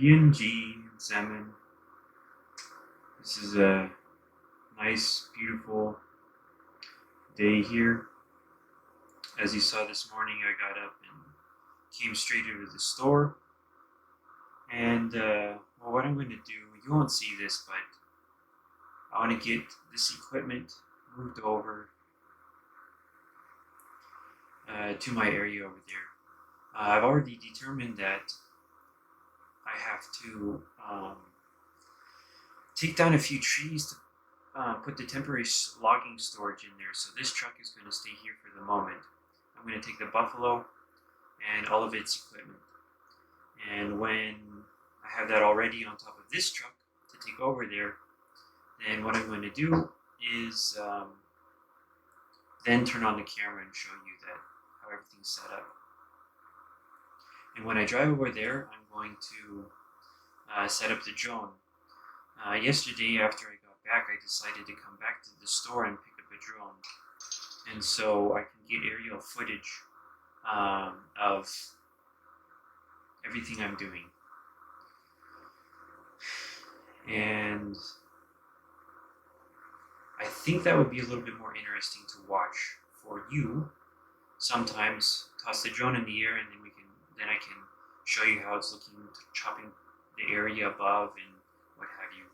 PNG and salmon. This is a nice, beautiful day here. As you saw this morning, I got up and came straight over to the store. And well, what I'm going to do, you won't see this, but I want to get this equipment moved over to my area over there. I've already determined that I have to take down a few trees to put the temporary logging storage in there. So this truck is going to stay here for the moment. I'm going to take the Buffalo and all of its equipment. And when I have that already on top of this truck to take over there, then what I'm going to do is then turn on the camera and show you that how everything's set up. And when I drive over there, I'm going to set up the drone. Yesterday, after I got back, I decided to come back to the store and pick up a drone. And so I can get aerial footage of everything I'm doing. And I think that would be a little bit more interesting to watch for you. Sometimes toss the drone in the air, and then I can show you how it's looking, chopping the area above and what have you.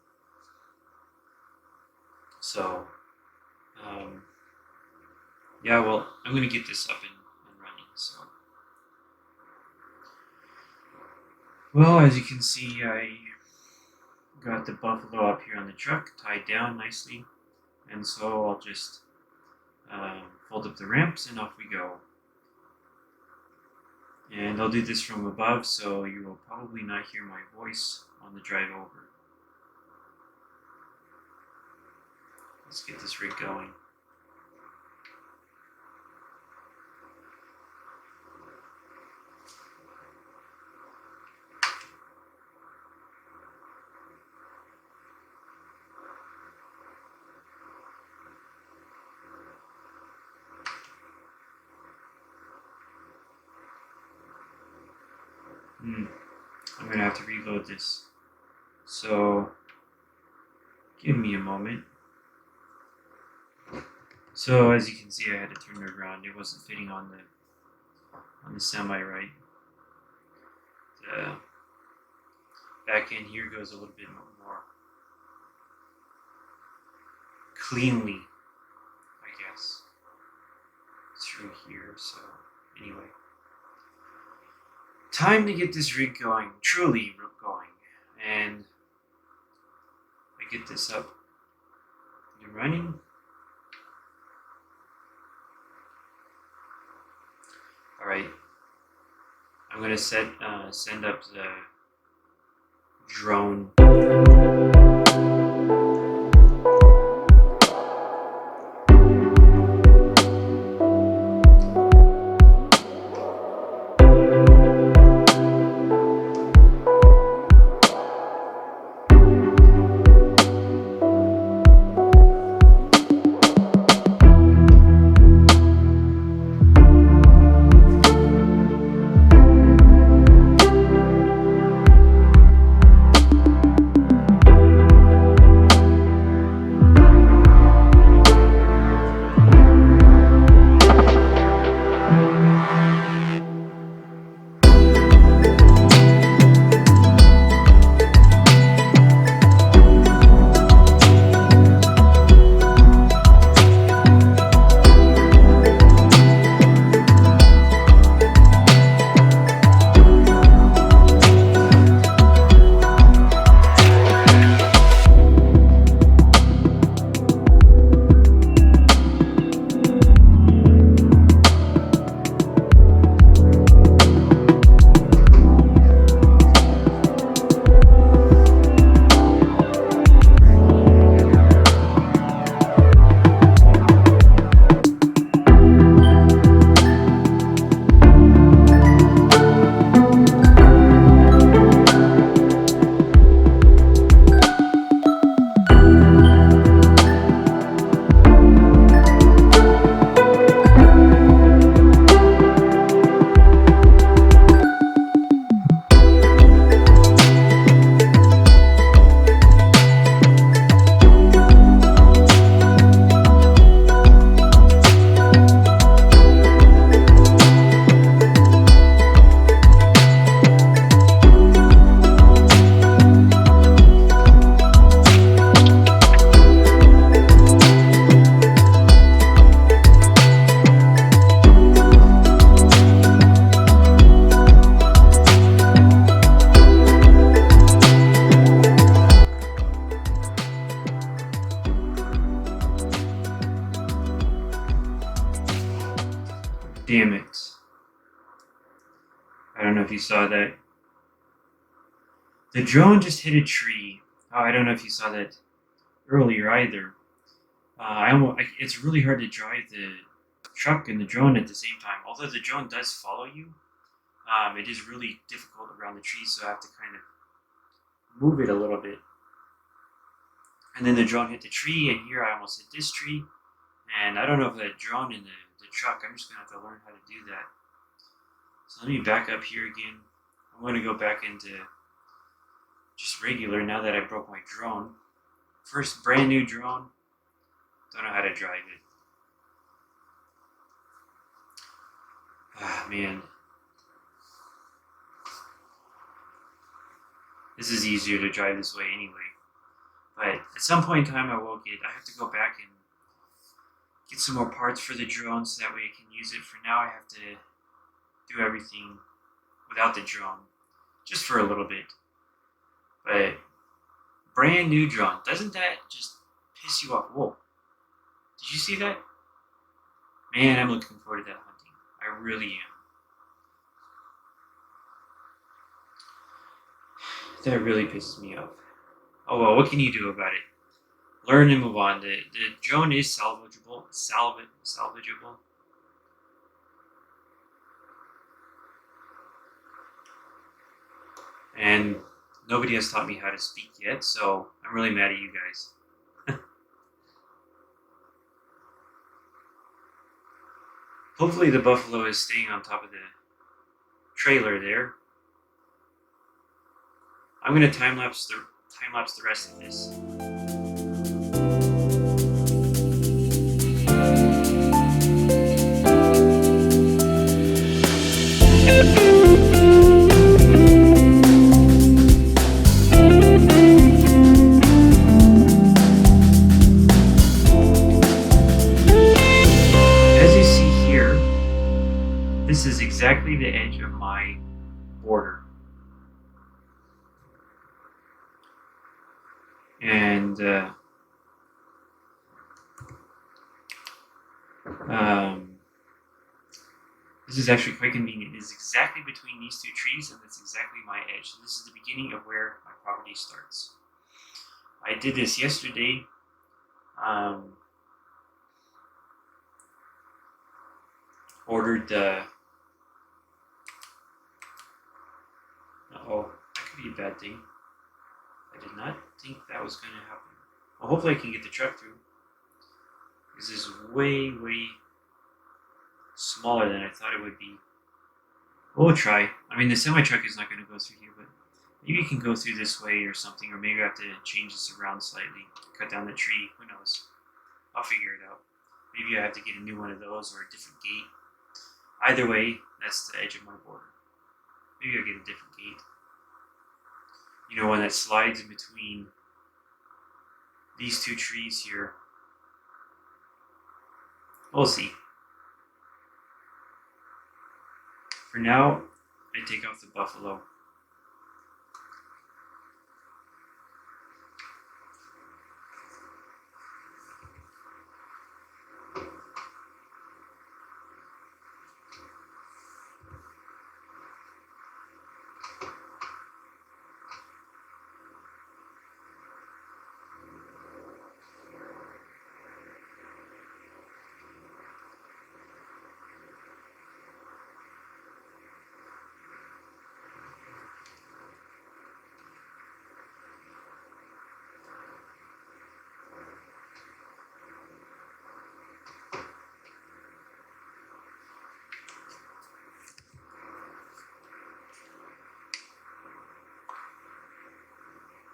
So, yeah, well, I'm going to get this up and running. So, well, as you can see, I got the Buffalo up here on the truck, tied down nicely, and so I'll just fold up the ramps and off we go. And I'll do this from above, so you will probably not hear my voice on the drive over. Let's get this rig going. I'm going to have to reload this. So, give me a moment. So, as you can see, I had to turn it around. It wasn't fitting on the semi right. The back end here goes a little bit more cleanly, I guess, through here. So, anyway. Time to get this rig going, truly going, and I get this up and running. All right, I'm gonna send up the drone. Damn it. I don't know if you saw that. The drone just hit a tree. Oh, I don't know if you saw that earlier either. It's really hard to drive the truck and the drone at the same time. Although the drone does follow you, it is really difficult around the trees, so I have to kind of move it a little bit. And then the drone hit the tree, and here I almost hit this tree. And I don't know if that drone and the truck, I'm just going to have to learn how to do that. So let me back up here again. I'm going to go back into just regular now that I broke my drone. First brand new drone. Don't know how to drive it. Ah, man. This is easier to drive this way anyway. But at some point in time I have to go back and get some more parts for the drone so that way I can use it. For now I have to do everything without the drone. Just for a little bit. But brand new drone. Doesn't that just piss you off? Whoa. Did you see that? Man, I'm looking forward to that hunting. I really am. That really pisses me off. Oh well, what can you do about it? Learn and move on. The drone is salvageable. Salvageable. And nobody has taught me how to speak yet, so I'm really mad at you guys. Hopefully the buffalo is staying on top of the trailer there. I'm going to time lapse the rest of this. This is exactly the edge of my border. And this is actually quite convenient. It is exactly between these two trees, and that's exactly my edge. So this is the beginning of where my property starts. I did this yesterday. Ordered the... Uh-oh, that could be a bad thing. I did not think that was going to happen. Well, hopefully I can get the truck through. This is way, way smaller than I thought it would be. We'll try. I mean, the semi-truck is not going to go through here, but maybe it can go through this way or something, or maybe I have to change this around slightly, cut down the tree. Who knows? I'll figure it out. Maybe I have to get a new one of those or a different gate. Either way, that's the edge of my border. Maybe I'll get a different gate. You know, one that slides in between these two trees here. We'll see. For now, I take off the buffalo.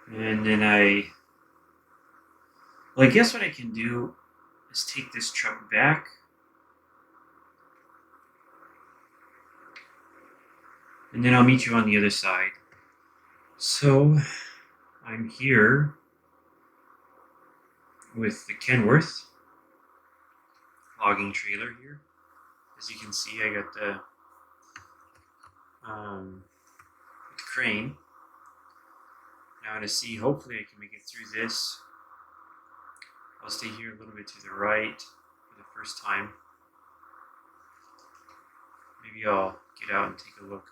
And then I guess what I can do is take this truck back. And then I'll meet you on the other side. So I'm here with the Kenworth logging trailer here. As you can see, I got the crane. Now to see, hopefully I can make it through this. I'll stay here a little bit to the right for the first time. Maybe I'll get out and take a look.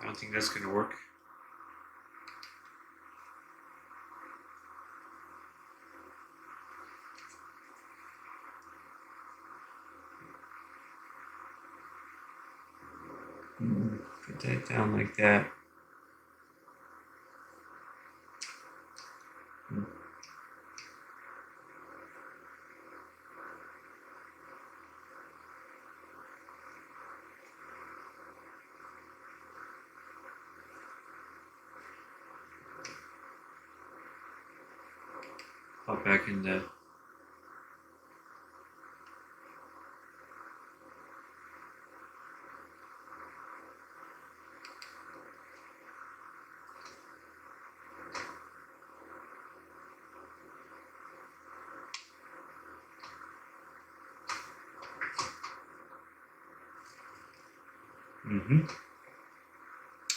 I don't think that's going to work. Put that down like that. Pop back in the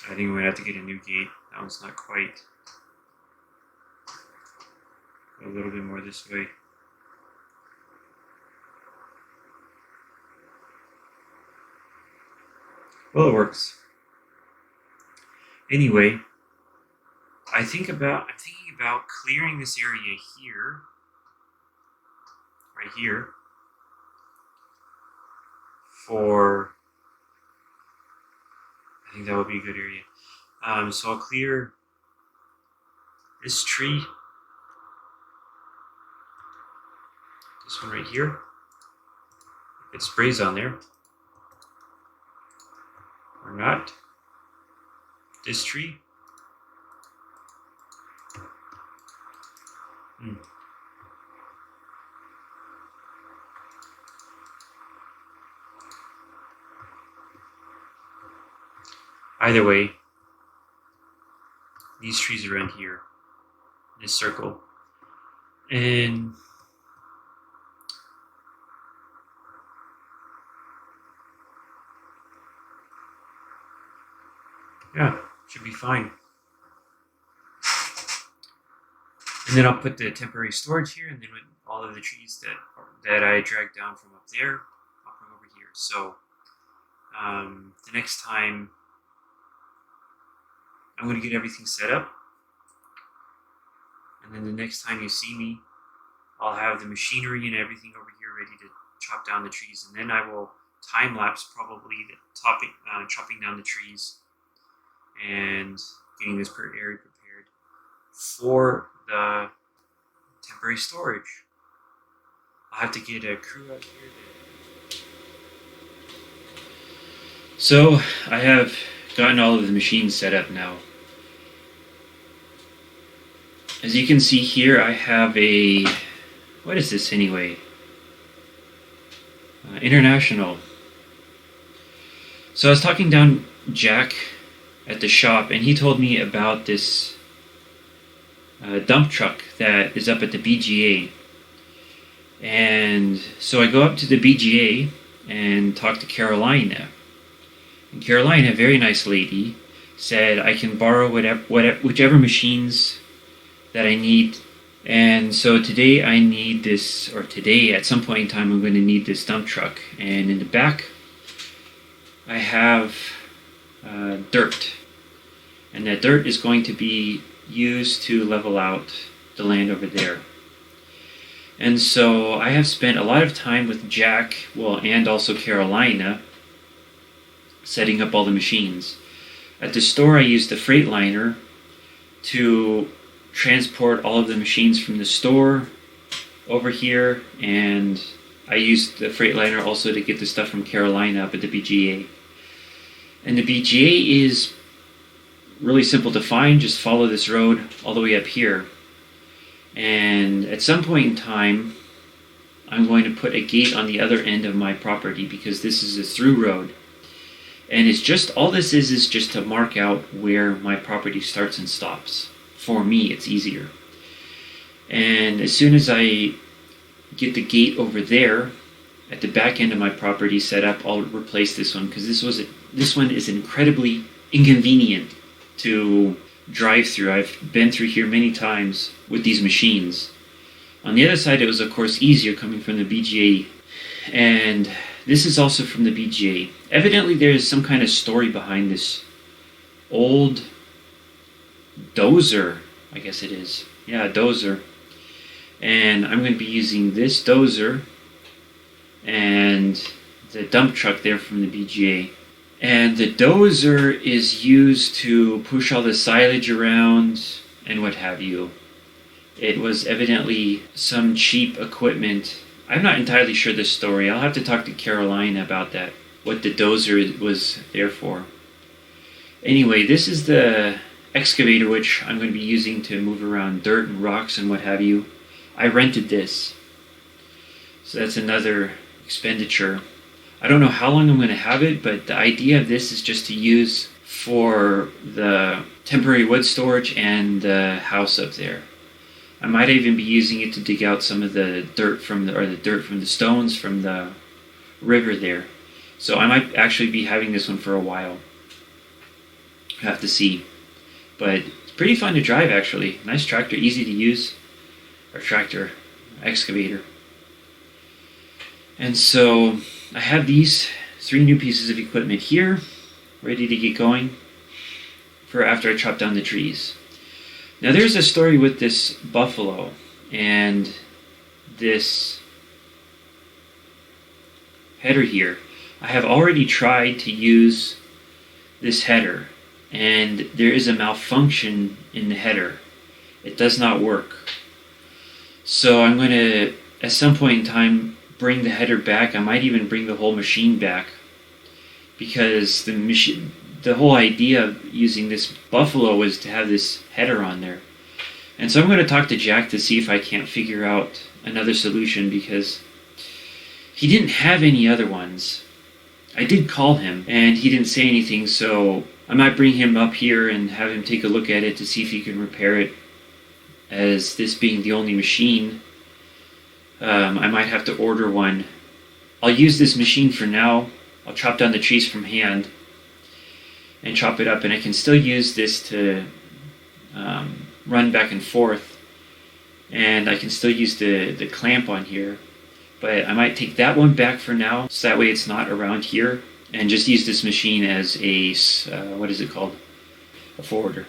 I think we're going to have to get a new gate. That one's not quite. Go a little bit more this way. Well, it works. Anyway, I'm thinking about clearing this area here, right here, for, I think that would be a good area. So I'll clear this tree, this one right here. If it sprays on there, or not. This tree. Either way, these trees around here, this circle, and yeah, should be fine. And then I'll put the temporary storage here, and then with all of the trees that I dragged down from up there, I'll bring over here. So the next time I'm going to get everything set up, and then the next time you see me, I'll have the machinery and everything over here ready to chop down the trees, and then I will time lapse probably the chopping down the trees and getting this area prepared for the temporary storage. I'll have to get a crew out here. So I have gotten all of the machines set up now. As you can see here, I have a, what is this anyway? International. So I was talking down Jack at the shop, and he told me about this dump truck that is up at the BGA. And so I go up to the BGA and talk to Carolina. And Carolina, a very nice lady, said I can borrow whichever machines that I need. And so today I need this, or today at some point in time I'm going to need this dump truck. And in the back I have dirt. And that dirt is going to be used to level out the land over there. And so I have spent a lot of time with Jack, and also Carolina, setting up all the machines. At the store I used the Freightliner to transport all of the machines from the store over here, and I used the Freightliner also to get the stuff from Carolina up at the BGA. And the BGA is really simple to find. Just follow this road all the way up here, and at some point in time I'm going to put a gate on the other end of my property, because this is a through road, and it's just, all this is just to mark out where my property starts and stops. For me, it's easier. And as soon as I get the gate over there at the back end of my property set up, I'll replace this one, because this one is incredibly inconvenient to drive-through. I've been through here many times with these machines. On the other side, it was of course easier coming from the BGA, and this is also from the BGA. Evidently there is some kind of story behind this old dozer, I guess it is. Yeah, dozer. And I'm going to be using this dozer and the dump truck there from the BGA. And the dozer is used to push all the silage around and what have you. It was evidently some cheap equipment. I'm not entirely sure the story. I'll have to talk to Caroline about that, what the dozer was there for. Anyway, this is the excavator which I'm going to be using to move around dirt and rocks and what have you. I rented this, so that's another expenditure. I don't know how long I'm going to have it, but the idea of this is just to use for the temporary wood storage and the house up there. I might even be using it to dig out some of the dirt from the stones from the river there. So I might actually be having this one for a while. I have to see. But it's pretty fun to drive actually. Nice tractor, easy to use. Or tractor, excavator. And so I have these 3 new pieces of equipment here, ready to get going for after I chop down the trees. Now there's a story with this buffalo and this header here. I have already tried to use this header and there is a malfunction in the header. It does not work. So I'm going to, at some point in time, bring the header back. I might even bring the whole machine back because the whole idea of using this buffalo was to have this header on there. And so I'm going to talk to Jack to see if I can't figure out another solution because he didn't have any other ones. I did call him and he didn't say anything, so I might bring him up here and have him take a look at it to see if he can repair it. As this being the only machine, I might have to order one. I'll use this machine for now. I'll chop down the trees from hand and chop it up, and I can still use this to run back and forth, and I can still use the clamp on here, but I might take that one back for now so that way it's not around here, and just use this machine as a what is it called, a forwarder.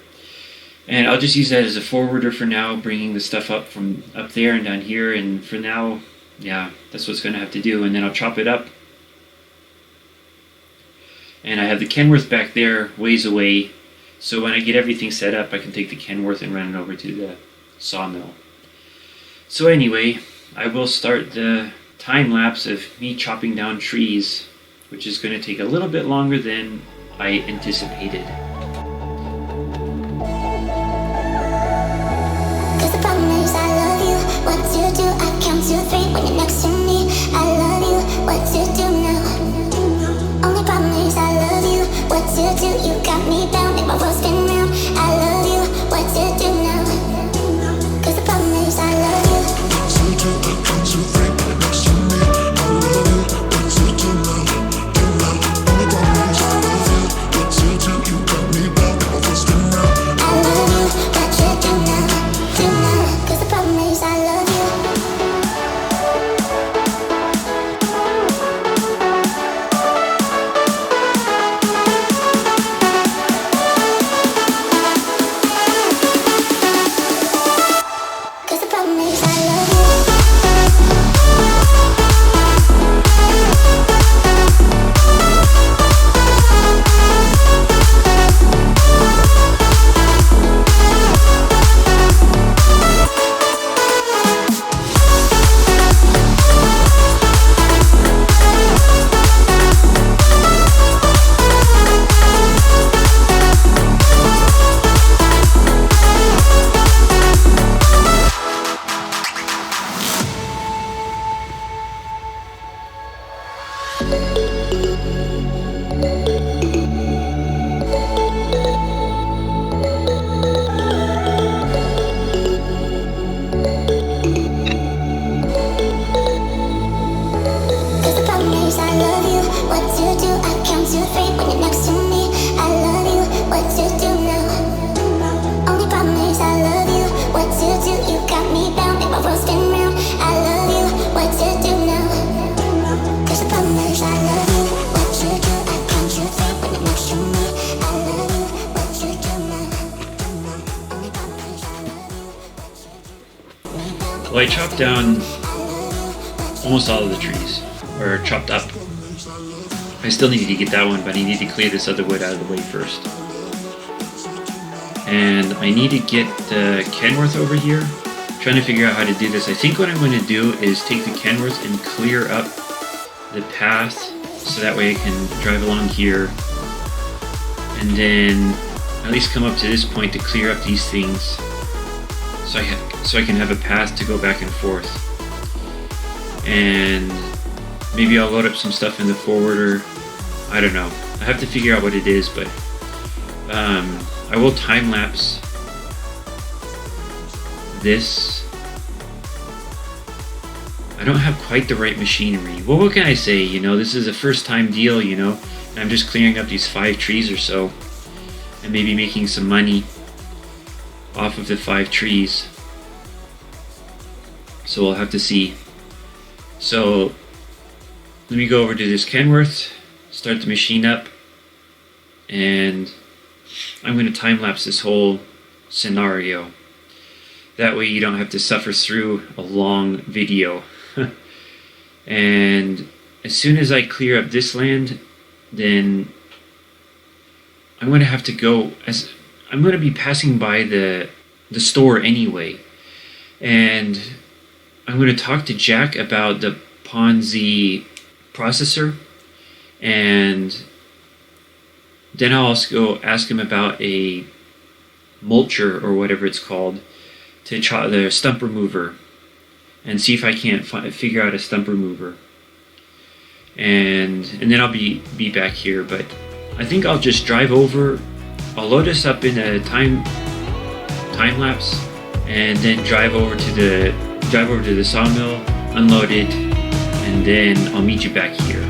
And I'll just use that as a forwarder for now, bringing the stuff up from up there and down here. And for now, yeah, that's what's going to have to do. And then I'll chop it up. And I have the Kenworth back there, ways away. So when I get everything set up, I can take the Kenworth and run it over to the sawmill. So anyway, I will start the time lapse of me chopping down trees, which is going to take a little bit longer than I anticipated. What to do, I count to 3 when you're next to me. I love you, what to do now? Only problem is I love you, what to do? You got me bound, make my world spin round. I love you, what to do now? Cause the problem is I love you. What to do, I count to 3 when you're next to me. I love you, what to do now? Only problem is I love you, what to do? You got me bound, make my world spin round. I love you, what to do now? Cause the problem is I love you. Well, I chopped down almost all of the trees, or chopped up. I still needed to get that one, but I need to clear this other wood out of the way first. And I need to get the Kenworth over here. I'm trying to figure out how to do this. I think what I'm going to do is take the Kenworth and clear up the path so that way I can drive along here and then at least come up to this point to clear up these things so I can have a path to go back and forth. And maybe I'll load up some stuff in the forwarder. I don't know. I have to figure out what it is, but I will time lapse this. I don't have quite the right machinery. Well, what can I say? You know, this is a first time deal, you know, and I'm just clearing up these 5 trees or so and maybe making some money off of the 5 trees. So we'll have to see. So let me go over to this Kenworth, start the machine up, and I'm going to time lapse this whole scenario. That way you don't have to suffer through a long video. And as soon as I clear up this land, then I'm going to have to go, as I'm going to be passing by the store anyway, and I'm going to talk to Jack about the Ponzi processor, and then I'll also go ask him about a mulcher or whatever it's called, to the stump remover, and see if I can't figure out a stump remover. And then I'll be back here. But I think I'll just drive over. I'll load this up in a time lapse, and then drive over to the sawmill, unload it, and then I'll meet you back here.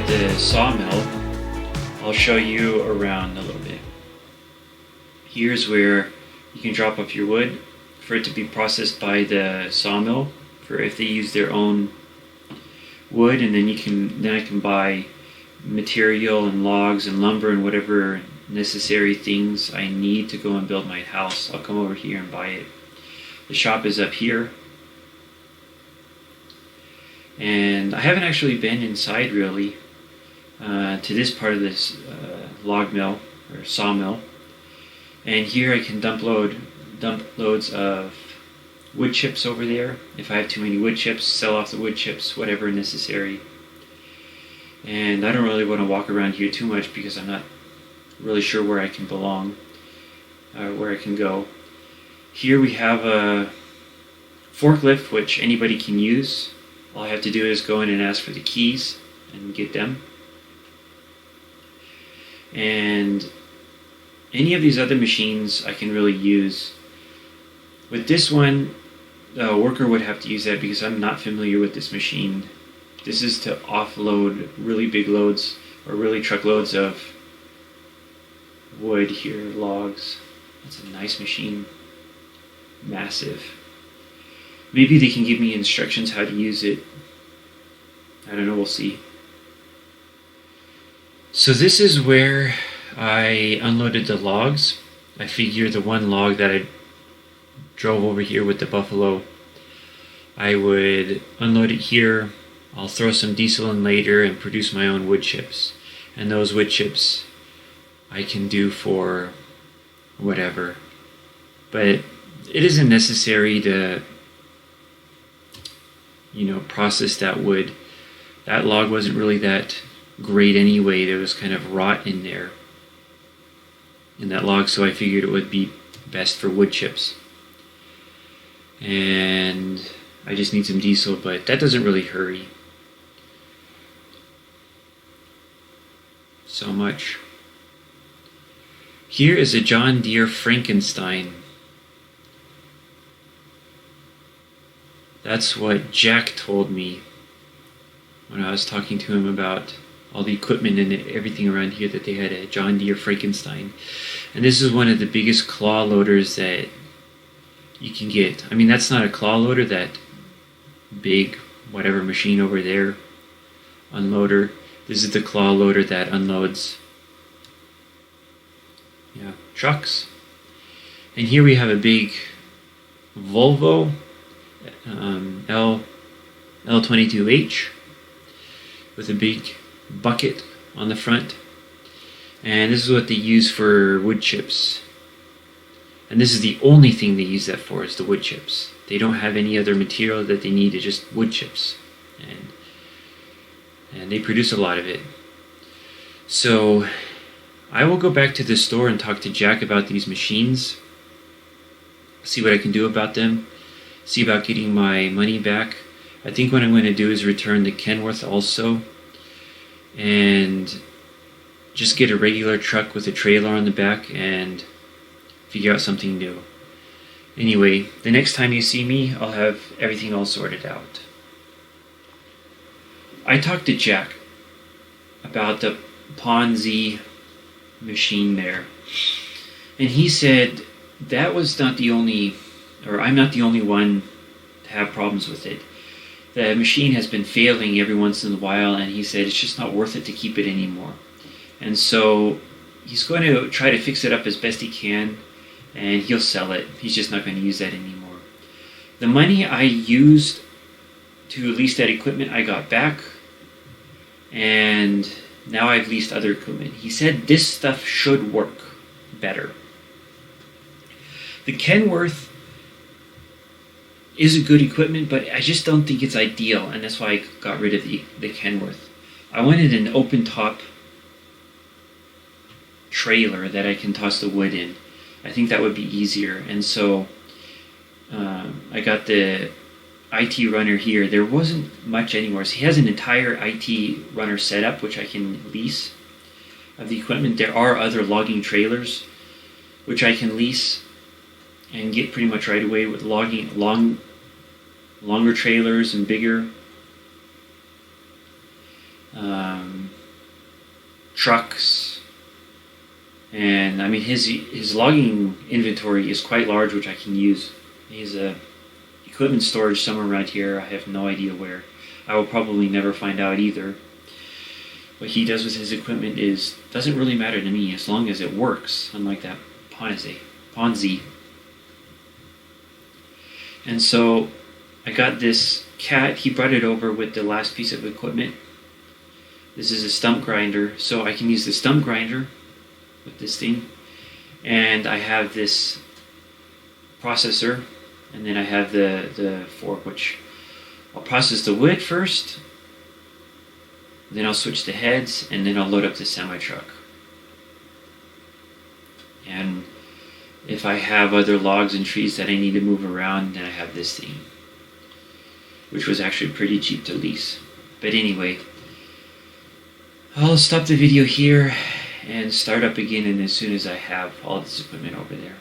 at the sawmill, I'll show you around a little bit. Here's where you can drop off your wood for it to be processed by the sawmill, for if they use their own wood, and then I can buy material and logs and lumber and whatever necessary things I need to go and build my house. I'll come over here and buy it. The shop is up here, and I haven't actually been inside really to this part of this log mill or sawmill. And here I can dump loads of wood chips over there. If I have too many wood chips, sell off the wood chips, whatever necessary. And I don't really want to walk around here too much because I'm not really sure where I can belong, where I can go. Here we have a forklift which anybody can use. All I have to do is go in and ask for the keys and get them. And any of these other machines I can really use. With this one, a worker would have to use that because I'm not familiar with this machine. This is to offload really big loads, or really truckloads of wood here, logs. That's a nice machine. Massive. Maybe they can give me instructions how to use it. I don't know, we'll see. So this is where I unloaded the logs. I figure the one log that I drove over here with the buffalo, I would unload it here. I'll throw some diesel in later and produce my own wood chips. And those wood chips I can do for whatever. But it isn't necessary to, process that wood. That log wasn't really that great anyway. There was kind of rot in there in that log, so I figured it would be best for wood chips. And I just need some diesel, but that doesn't really hurry so much. Here is a John Deere Frankenstein. That's what Jack told me when I was talking to him about all the equipment and everything around here, that they had a John Deere Frankenstein. And this is one of the biggest claw loaders that you can get. I mean, that's not a claw loader, that big whatever machine over there, unloader. This is the claw loader that unloads trucks. And here we have a big Volvo L22H with a big bucket on the front. And this is what they use for wood chips. And this is the only thing they use that for, is the wood chips. They don't have any other material that they need, it's just wood chips. And they produce a lot of it. So I will go back to the store and talk to Jack about these machines, see what I can do about them, see about getting my money back. I think what I'm going to do is return the Kenworth also, and just get a regular truck with a trailer on the back and figure out something new. Anyway, the next time you see me, I'll have everything all sorted out. I talked to Jack about the Ponzi machine there, and he said that was not the only, or I'm not the only one to have problems with it. The machine has been failing every once in a while, and he said it's just not worth it to keep it anymore. And so he's going to try to fix it up as best he can, and he'll sell it. He's just not going to use that anymore. The money I used to lease that equipment I got back, and now I've leased other equipment. He said this stuff should work better. The Kenworth is a good equipment, but I just don't think it's ideal, and that's why I got rid of the Kenworth. I wanted an open top trailer that I can toss the wood in. I think that would be easier, and so I got the IT runner here. There wasn't much anywhere. So he has an entire IT runner setup, which I can lease of the equipment. There are other logging trailers, which I can lease and get pretty much right away with logging longer trailers and bigger trucks And I mean, his logging inventory is quite large, which I can use. He has a equipment storage somewhere around here. I have no idea where. I will probably never find out either. What he does with his equipment doesn't really matter to me as long as it works, unlike that Ponzi. And so I got this cat. He brought it over with the last piece of equipment. This is a stump grinder, so I can use the stump grinder with this thing. And I have this processor, and then I have the fork, which I'll process the wood first, then I'll switch the heads, and then I'll load up the semi-truck. And if I have other logs and trees that I need to move around, then I have this thing, which was actually pretty cheap to lease. But anyway, I'll stop the video here and start up again, and as soon as I have all this equipment over there.